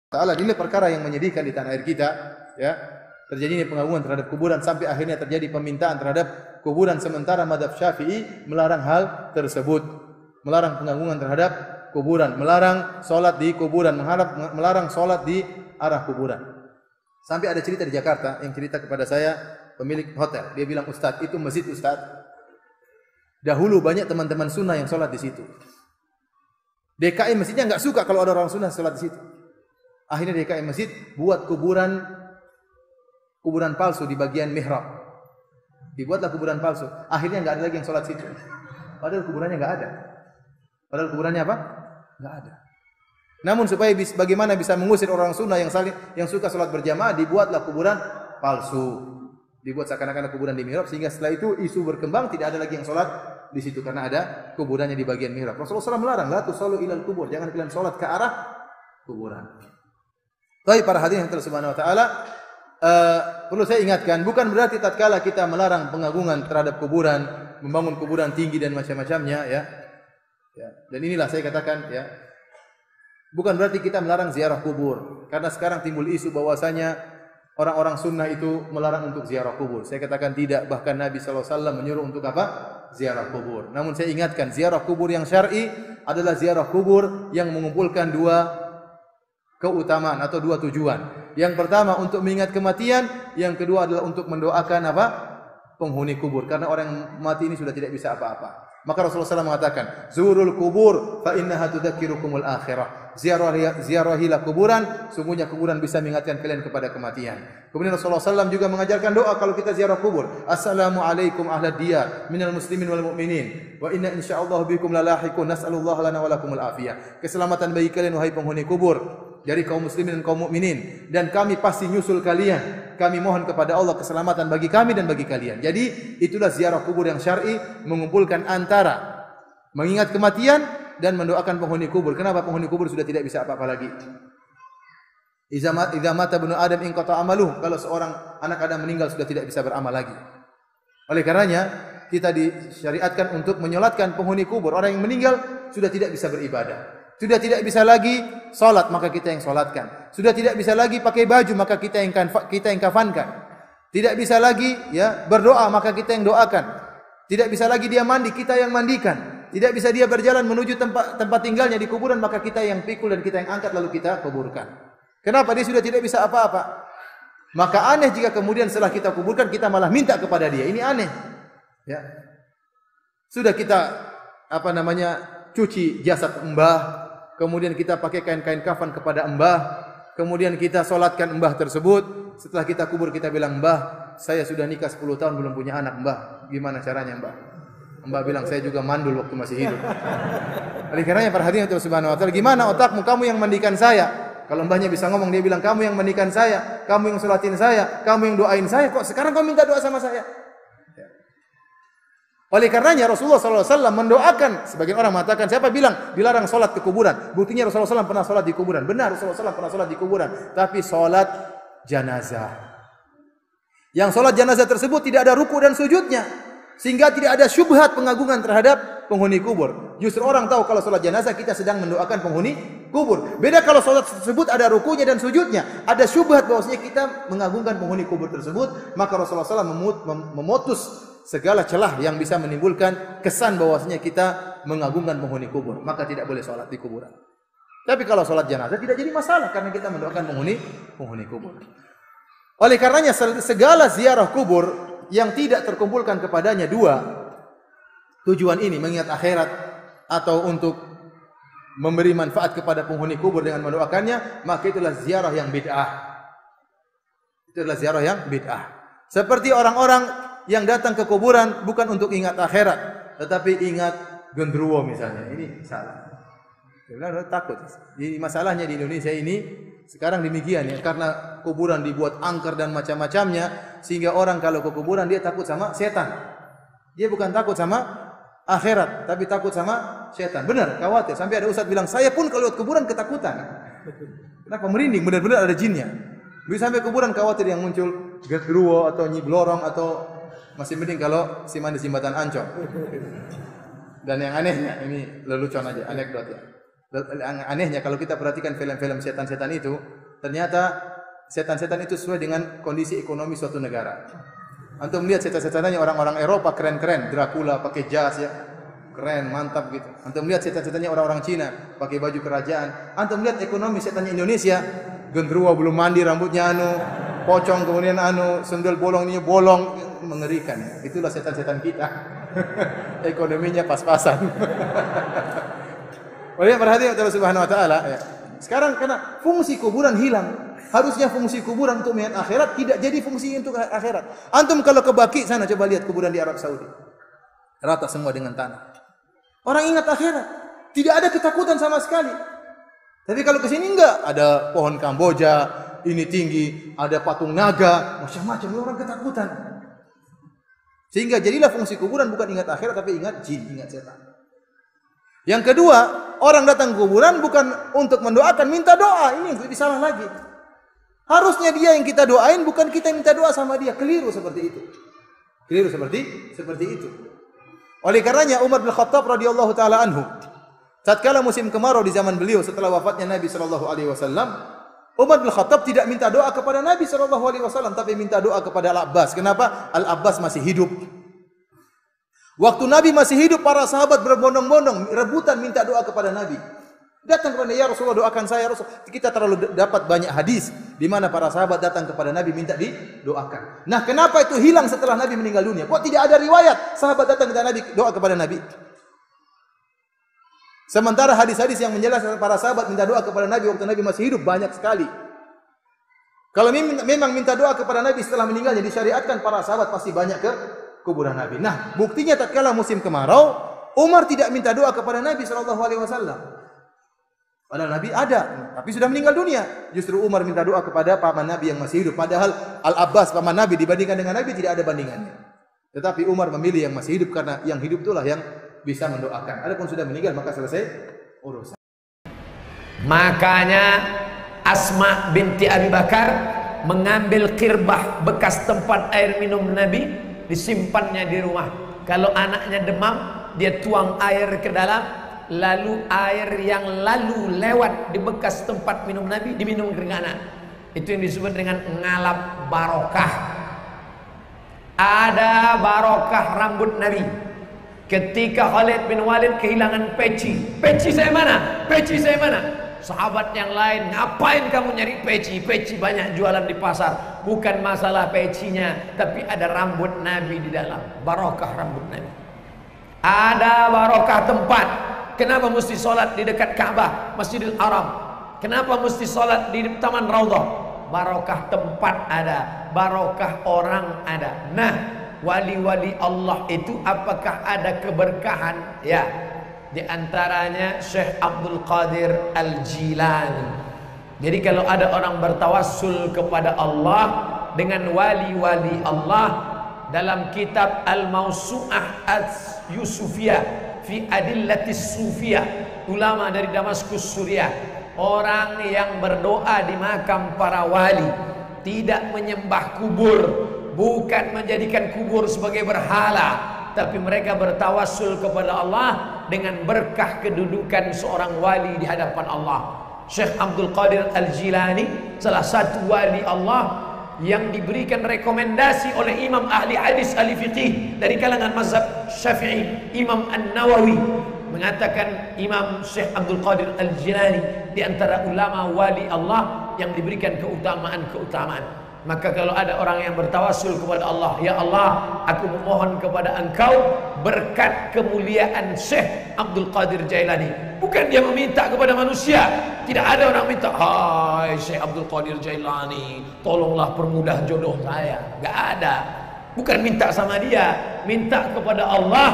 Ta'ala. Ini perkara yang menyedihkan di tanah air kita, ya. Terjadinya pengagungan terhadap kuburan sampai akhirnya terjadi pemintaan terhadap kuburan, sementara mazhab Syafi'i melarang hal tersebut. Melarang pengagungan terhadap kuburan, melarang salat di kuburan, melarang salat di arah kuburan. Sampai ada cerita di Jakarta yang cerita kepada saya pemilik hotel. Dia bilang, "Ustaz, itu masjid Ustaz. Dahulu banyak teman-teman sunnah yang salat di situ. DKI masjidnya enggak suka kalau ada orang sunnah salat di situ. Akhirnya DKI masjid buat kuburan palsu di bagian mihrab. Dibuatlah kuburan palsu. Akhirnya enggak ada lagi yang salat situ. Padahal kuburannya enggak ada. Padahal kuburannya apa? Enggak ada. Namun supaya bagaimana bisa mengusir orang sunnah yang suka salat berjamaah, dibuatlah kuburan palsu. Dibuat seakan-akan kuburan di mihrab, sehingga setelah itu isu berkembang tidak ada lagi yang salat di situ karena ada kuburannya di bagian mihrab. Rasulullah SAW melarang, la tusallu ilal kubur, jangan kalian salat ke arah kuburan. Baik para hadirin yang subhanahu wa taala, perlu saya ingatkan, bukan berarti tatkala kita melarang pengagungan terhadap kuburan, membangun kuburan tinggi dan macam-macamnya, ya. Dan inilah saya katakan, ya, bukan berarti kita melarang ziarah kubur, karena sekarang timbul isu bahwasanya orang-orang sunnah itu melarang untuk ziarah kubur. Saya katakan tidak, bahkan Nabi SAW menyuruh untuk apa? Ziarah kubur. Namun saya ingatkan, ziarah kubur yang syar'i adalah ziarah kubur yang mengumpulkan dua keutamaan atau dua tujuan. Yang pertama untuk mengingat kematian, yang kedua adalah untuk mendoakan apa? Penghuni kubur, karena orang yang mati ini sudah tidak bisa apa-apa. Maka Rasulullah SAW mengatakan, "Zurul kubur fa innaha tudzakirukumul akhirah." Ziarahilah kuburan, sungguhnya kuburan bisa mengingatkan kalian kepada kematian. Kemudian Rasulullah SAW juga mengajarkan doa kalau kita ziarah kubur. Assalamualaikum ahlad diyar minal muslimin wal mu'minin wa inna insyaallah bikum lalahiqun nas'alullah lana wa lakumul afiyah. Keselamatan bagi kalian wahai penghuni kubur dari kaum muslimin dan kaum mukminin, dan kami pasti nyusul kalian. Kami mohon kepada Allah keselamatan bagi kami dan bagi kalian. Jadi itulah ziarah kubur yang syar'i, mengumpulkan antara mengingat kematian dan mendoakan penghuni kubur. Kenapa? Penghuni kubur sudah tidak bisa apa-apa lagi. Idza mata ibnu Adam inqata amaluh. Kalau seorang anak Adam meninggal sudah tidak bisa beramal lagi. Oleh karenanya kita disyariatkan untuk menyolatkan penghuni kubur. Orang yang meninggal sudah tidak bisa beribadah. Sudah tidak bisa lagi salat, maka kita yang salatkan. Sudah tidak bisa lagi pakai baju, maka kita yang kafankan. Tidak bisa lagi ya berdoa, maka kita yang doakan. Tidak bisa lagi dia mandi, kita yang mandikan. Tidak bisa dia berjalan menuju tempat tinggalnya di kuburan, maka kita yang pikul dan kita yang angkat lalu kita kuburkan. Kenapa? Dia sudah tidak bisa apa-apa. Maka aneh jika kemudian setelah kita kuburkan kita malah minta kepada dia. Ini aneh. Ya. Sudah kita cuci jasad mbah, kemudian kita pakai kain-kain kafan kepada mbah, kemudian kita solatkan mbah tersebut. Setelah kita kubur kita bilang, "Mbah, saya sudah nikah 10 tahun belum punya anak, Mbah. Gimana caranya, Mbah?" Mbah bilang, "Saya juga mandul waktu masih hidup." Oleh karenanya para hadirin subhanahu wa taala, gimana otakmu, kamu yang mandikan saya? Kalau mbahnya bisa ngomong, dia bilang, "Kamu yang mandikan saya, kamu yang salatin saya, kamu yang doain saya, kok sekarang kamu minta doa sama saya?" Oleh karenanya Rasulullah SAW mendoakan. Sebagian orang mengatakan, siapa bilang dilarang solat ke kuburan? Buktinya Rasulullah SAW pernah solat di kuburan. Benar, Rasulullah SAW pernah solat di kuburan. Tapi solat janazah. Yang solat janazah tersebut tidak ada ruku dan sujudnya, sehingga tidak ada syubhat pengagungan terhadap penghuni kubur. Justru orang tahu kalau solat janazah kita sedang mendoakan penghuni kubur. Beda kalau solat tersebut ada rukunya dan sujudnya, ada syubhat bahwasanya kita mengagungkan penghuni kubur tersebut. Maka Rasulullah SAW memutus segala celah yang bisa menimbulkan kesan bahwasanya kita mengagungkan penghuni kubur, maka tidak boleh salat di kuburan. Tapi kalau salat jenazah tidak jadi masalah karena kita mendoakan penghuni kubur. Oleh karenanya segala ziarah kubur yang tidak terkumpulkan kepadanya dua tujuan ini, mengingat akhirat atau untuk memberi manfaat kepada penghuni kubur dengan mendoakannya, maka itulah ziarah yang bid'ah. Itulah ziarah yang bid'ah. Seperti orang-orang yang datang ke kuburan bukan untuk ingat akhirat, tetapi ingat gendruwo misalnya. Ini salah. Sebenarnya takut. Jadi masalahnya di Indonesia ini sekarang demikian ya, karena kuburan dibuat angker dan macam-macamnya, sehingga orang kalau ke kuburan dia takut sama setan. Dia bukan takut sama akhirat, tapi takut sama setan. Benar, khawatir. Sampai ada ustaz bilang, "Saya pun kalau lihat kuburan ketakutan." Kenapa? Merinding, benar-benar ada jinnya. Bisa sampai kuburan khawatir yang muncul gendruwo atau nyi blorong, atau masih mending kalau siman di jembatan Ancol. Dan yang anehnya, ini lelucon aja, anekdot ya. Yang anehnya kalau kita perhatikan film-film setan-setan itu, ternyata setan-setan itu sesuai dengan kondisi ekonomi suatu negara. Antum lihat setan-setannya orang-orang Eropa keren-keren, Dracula pakai jas ya. Keren, mantap gitu. Antum lihat setan-setannya orang-orang Cina pakai baju kerajaan. Antum lihat ekonomi setannya Indonesia, gendruwo belum mandi rambutnya pocong, kemudian sendal bolong ini bolong, mengerikan. Itulah setan-setan kita. Ekonominya pas-pasan. Oleh perhatian Allah Subhanahu wa taala ya. Sekarang karena fungsi kuburan hilang. Harusnya fungsi kuburan untuk melihat akhirat, tidak jadi fungsi untuk akhirat. Antum kalau ke Baqi sana coba lihat kuburan di Arab Saudi. Rata semua dengan tanah. Orang ingat akhirat, tidak ada ketakutan sama sekali. Tapi kalau ke sini enggak, ada pohon Kamboja, ini tinggi, ada patung naga, macam-macam, orang ketakutan. Sehingga jadilah fungsi kuburan bukan ingat akhirat tapi ingat jin, ingat setan. Yang kedua, orang datang ke kuburan bukan untuk mendoakan, minta doa. Ini lebih salah lagi. Harusnya dia yang kita doain, bukan kita yang minta doa sama dia. Keliru seperti itu. Keliru seperti itu. Oleh karenanya Umar bin Khattab radhiyallahu taala anhu, tatkala musim kemarau di zaman beliau setelah wafatnya Nabi sallallahu alaihi wasallam, Umar bin Khattab tidak minta doa kepada Nabi sallallahu alaihi wasallam tapi minta doa kepada Al-Abbas. Kenapa? Al-Abbas masih hidup. Waktu Nabi masih hidup, para sahabat berbondong-bondong rebutan minta doa kepada Nabi. Datang kepada ya Rasulullah, doakan saya Rasul. Kita terlalu dapat banyak hadis di mana para sahabat datang kepada Nabi minta didoakan. Nah, kenapa itu hilang setelah Nabi meninggal dunia? Kok tidak ada riwayat sahabat datang kepada Nabi doa kepada Nabi? Sementara hadis-hadis yang menjelaskan para sahabat minta doa kepada Nabi waktu Nabi masih hidup banyak sekali. Kalau memang minta doa kepada Nabi setelah meninggalnya disyariatkan, para sahabat pasti banyak ke kuburan Nabi. Nah, buktinya tatkala musim kemarau, Umar tidak minta doa kepada Nabi sallallahu alaihi wasallam. Padahal Nabi ada, tapi sudah meninggal dunia. Justru Umar minta doa kepada paman Nabi yang masih hidup. Padahal Al-Abbas paman Nabi dibandingkan dengan Nabi tidak ada bandingannya. Tetapi Umar memilih yang masih hidup karena yang hidup itulah yang bisa mendoakan. Adapun sudah meninggal maka selesai urusan. Makanya Asma binti Abi Bakar mengambil kirbah bekas tempat air minum Nabi, disimpannya di rumah. Kalau anaknya demam, dia tuang air ke dalam. Lalu air yang lalu lewat di bekas tempat minum Nabi diminum dengan anak. Itu yang disebut dengan ngalap barokah. Ada barokah rambut Nabi. Ketika Khalid bin Walid kehilangan peci. Peci saya mana? Peci saya mana? Sahabat yang lain, ngapain kamu nyari peci? Peci banyak jualan di pasar. Bukan masalah pecinya, tapi ada rambut Nabi di dalam. Barokah rambut Nabi. Ada barokah tempat. Kenapa mesti sholat di dekat Ka'bah, Masjidil Haram? Kenapa mesti sholat di Taman Raudhah? Barokah tempat ada, barokah orang ada. Nah, wali-wali Allah itu apakah ada keberkahan? Ya, di antaranya Syekh Abdul Qadir Al-Jilani. Jadi kalau ada orang bertawassul kepada Allah dengan wali-wali Allah, dalam kitab Al-Mawsu'ah As-Yusufiyah fi Adillatis Sufiyah, ulama dari Damaskus Suriah, orang yang berdoa di makam para wali, tidak menyembah kubur, bukan menjadikan kubur sebagai berhala, tapi mereka bertawassul kepada Allah dengan berkah kedudukan seorang wali di hadapan Allah. Syekh Abdul Qadir Al-Jilani salah satu wali Allah yang diberikan rekomendasi oleh imam ahli hadis ahli fiqih dari kalangan mazhab Syafi'i. Imam An-Nawawi mengatakan Imam Syekh Abdul Qadir Al-Jilani di antara ulama wali Allah yang diberikan keutamaan-keutamaan. Maka kalau ada orang yang bertawassul kepada Allah, ya Allah, aku memohon kepada Engkau berkat kemuliaan Syekh Abdul Qadir Jailani. Bukan dia meminta kepada manusia. Tidak ada orang minta, hai Syekh Abdul Qadir Jailani, tolonglah permudah jodoh saya. Gak ada. Bukan minta sama dia, minta kepada Allah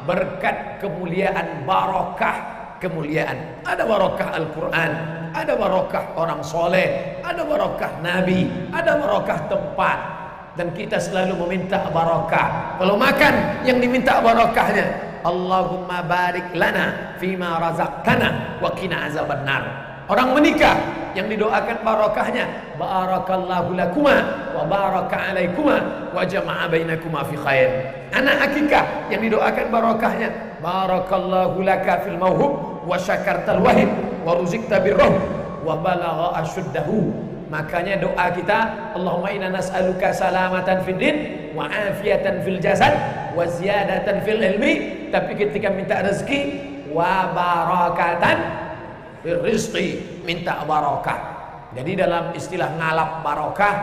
berkat kemuliaan, barokah kemuliaan. Ada barokah Al-Quran, ada barokah orang soleh, ada barokah Nabi, ada barokah tempat. Dan kita selalu meminta barokah. Kalau makan, yang diminta barokahnya, Allahumma barik lana fima razaqtana wa qina azabannar. Orang menikah, yang didoakan barokahnya, barakallahu lakuma wa baraka alaikuma wa jama'a bainakuma fi khair. Anak akikah, yang didoakan barokahnya, barakallahu laka fil mauhub wa syakartal wahid wa ruzikta birruh wa balagha asyuddahu. Makanya doa kita, Allahumma inna nas'aluka salamatan fid din wa afiatan fil jasad wa ziyadatan fil ilmi. Tapi ketika minta rezeki, wa barakatan fil rizqi, minta barakah. Jadi dalam istilah ngalap barakah,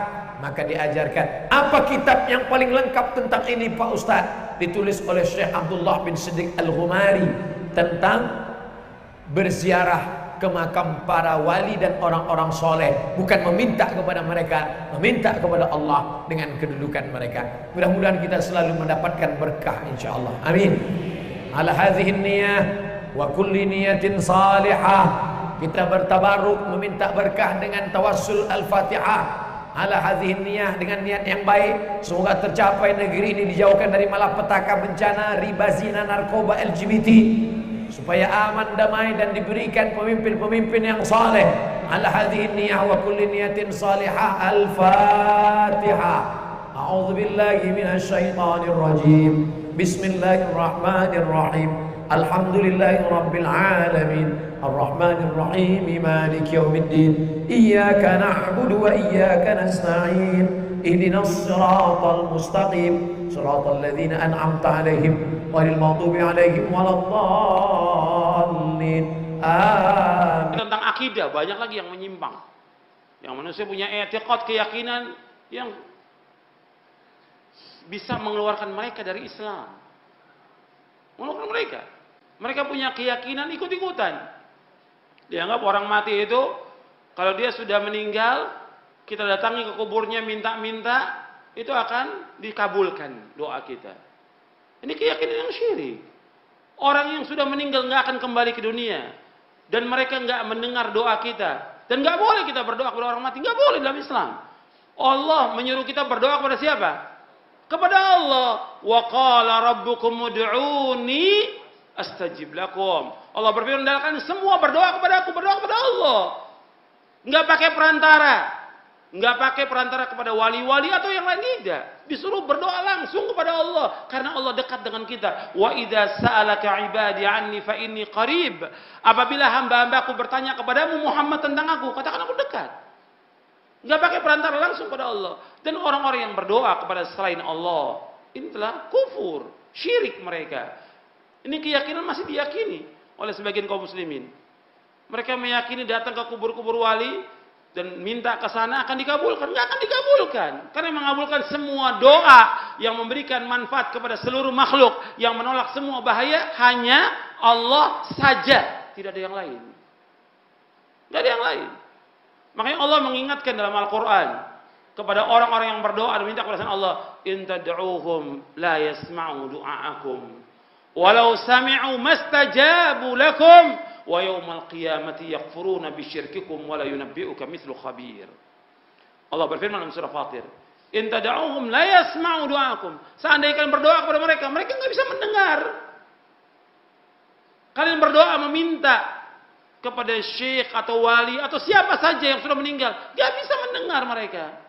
maka diajarkan. Apa kitab yang paling lengkap tentang ini Pak Ustadz? Ditulis oleh Syekh Abdullah bin Siddiq Al-Ghumari tentang berziarah ke makam para wali dan orang-orang soleh, bukan meminta kepada mereka, meminta kepada Allah dengan kedudukan mereka. Mudah-mudahan kita selalu mendapatkan berkah insyaallah. Amin. Ala hadhihi niyah wa kulli niyatin salihah. Kita bertabaruk meminta berkah dengan tawassul Al-Fatihah. Ala hadhihi niyah, dengan niat yang baik, semoga tercapai negeri ini dijauhkan dari malapetaka, bencana, riba, zina, narkoba, LGBT, supaya aman, damai dan diberikan pemimpin-pemimpin yang saleh. Ala hadhihi niyah wa kulli niyatin salihah. Al-Fatihah. A'udzu billahi minasy syaithanir rajim. Bismillahirrahmanirrahim. Alhamdulillahi rabbil alamin. Arrahmanir rahim. Maliki yaumiddin. Iyyaka na'budu wa iyyaka nasta'in. Ihdinas siratal mustaqim. Siratal ladzina an'amta 'alaihim ghairil maghdubi 'alaihim waladdallin. Amin. Tentang akidah banyak lagi yang menyimpang. Yang manusia punya i'tiqad, keyakinan yang bisa mengeluarkan mereka dari Islam. Mengeluarkan mereka. Mereka punya keyakinan ikut-ikutan. Dianggap orang mati itu kalau dia sudah meninggal, kita datangi ke kuburnya minta-minta, itu akan dikabulkan doa kita. Ini keyakinan yang syirik. Orang yang sudah meninggal nggak akan kembali ke dunia, dan mereka nggak mendengar doa kita, dan nggak boleh kita berdoa kepada orang mati, nggak boleh dalam Islam. Allah menyuruh kita berdoa kepada siapa? Kepada Allah. Wa qala rabbukum ud'uni astajib lakum. Allah berfirman, semua berdoa kepada aku, berdoa kepada Allah. Nggak pakai perantara. Nggak pakai perantara kepada wali-wali atau yang lain, tidak. Disuruh berdoa langsung kepada Allah, karena Allah dekat dengan kita. Wa idza sa'alaka 'ibadi 'anni fa inni qarib. Apabila hamba-hambaku bertanya kepadamu Muhammad tentang aku, katakan aku dekat. Nggak pakai perantara, langsung kepada Allah. Dan orang-orang yang berdoa kepada selain Allah, ini telah kufur, syirik mereka. Ini keyakinan masih diyakini oleh sebagian kaum muslimin. Mereka meyakini datang ke kubur-kubur wali dan minta ke sana akan dikabulkan. Nggak akan dikabulkan. Karena yang mengabulkan semua doa yang memberikan manfaat kepada seluruh makhluk, yang menolak semua bahaya, hanya Allah saja. Tidak ada yang lain. Tidak ada yang lain. Makanya Allah mengingatkan dalam Al-Quran kepada orang-orang yang berdoa dan minta kepada Allah, in tad'uuhum la yasma'u du'aakum walau sami'u mastajabu lakum wa yawmal qiyamati yakfuruna bisyirkikum wa la yunabbi'uka mithlu khabir. Allah berfirman dalam surah Fatir, in tad'uuhum la yasma'u du'aakum. Seandainya kalian berdoa kepada mereka, mereka enggak bisa mendengar. Kalian berdoa meminta kepada syekh atau wali atau siapa saja yang sudah meninggal, enggak bisa mendengar mereka.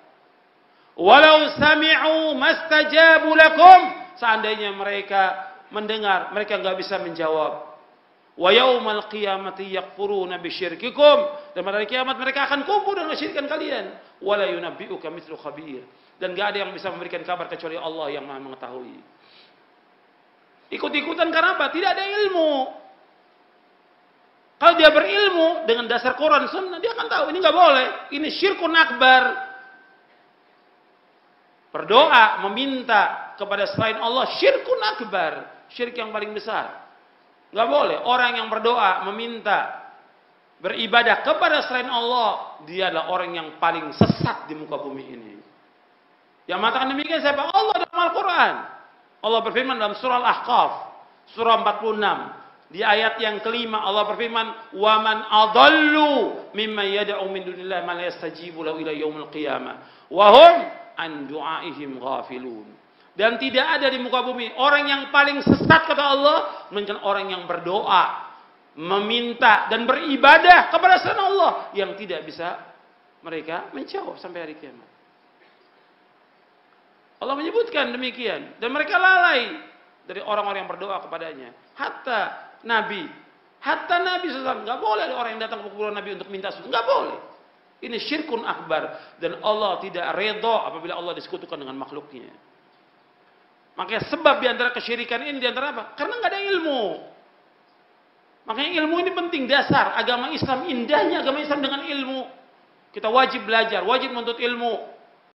Walau sami'u mastajabu lakum. Seandainya mereka mendengar, mereka enggak bisa menjawab. Wa yaumal qiyamati yakfuruna bisyirkikum. Dan pada hari kiamat mereka akan kufur dengan kesyirikan kalian. Wala yunabbi'uka mithlu khabir. Dan enggak ada yang bisa memberikan kabar kecuali Allah yang Maha mengetahui. Ikut-ikutan karena apa? Tidak ada ilmu. Kalau dia berilmu dengan dasar Quran Sunnah, dia akan tahu ini nggak boleh. Ini syirkun akbar. Berdoa, meminta kepada selain Allah, syirkun akbar. Syirik yang paling besar. Nggak boleh. Orang yang berdoa, meminta, beribadah kepada selain Allah, dia adalah orang yang paling sesat di muka bumi ini. Yang mengatakan demikian siapa? Allah dalam Al-Quran. Allah berfirman dalam surah Al-Ahqaf, surah 46. Di ayat yang kelima Allah berfirman, "Wa man adallu mimman yad'u min dunillahi ma la yastajibu lahu ila yaumil qiyamah wa hum an du'aihim ghafilun." Dan tidak ada di muka bumi orang yang paling sesat kata Allah melainkan orang yang berdoa, meminta dan beribadah kepada selain Allah yang tidak bisa mereka menjawab sampai hari kiamat. Allah menyebutkan demikian dan mereka lalai dari orang-orang yang berdoa kepadanya. Hatta Nabi Hatta Nabi SAW nggak boleh ada orang yang datang ke kuburan Nabi untuk minta sesuatu, nggak boleh. Ini syirkun akbar dan Allah tidak redha apabila Allah disekutukan dengan makhluknya. Makanya sebab diantara kesyirikan ini diantara apa? Karena nggak ada ilmu. Makanya ilmu ini penting, dasar agama Islam, indahnya agama Islam dengan ilmu. Kita wajib belajar, wajib menuntut ilmu.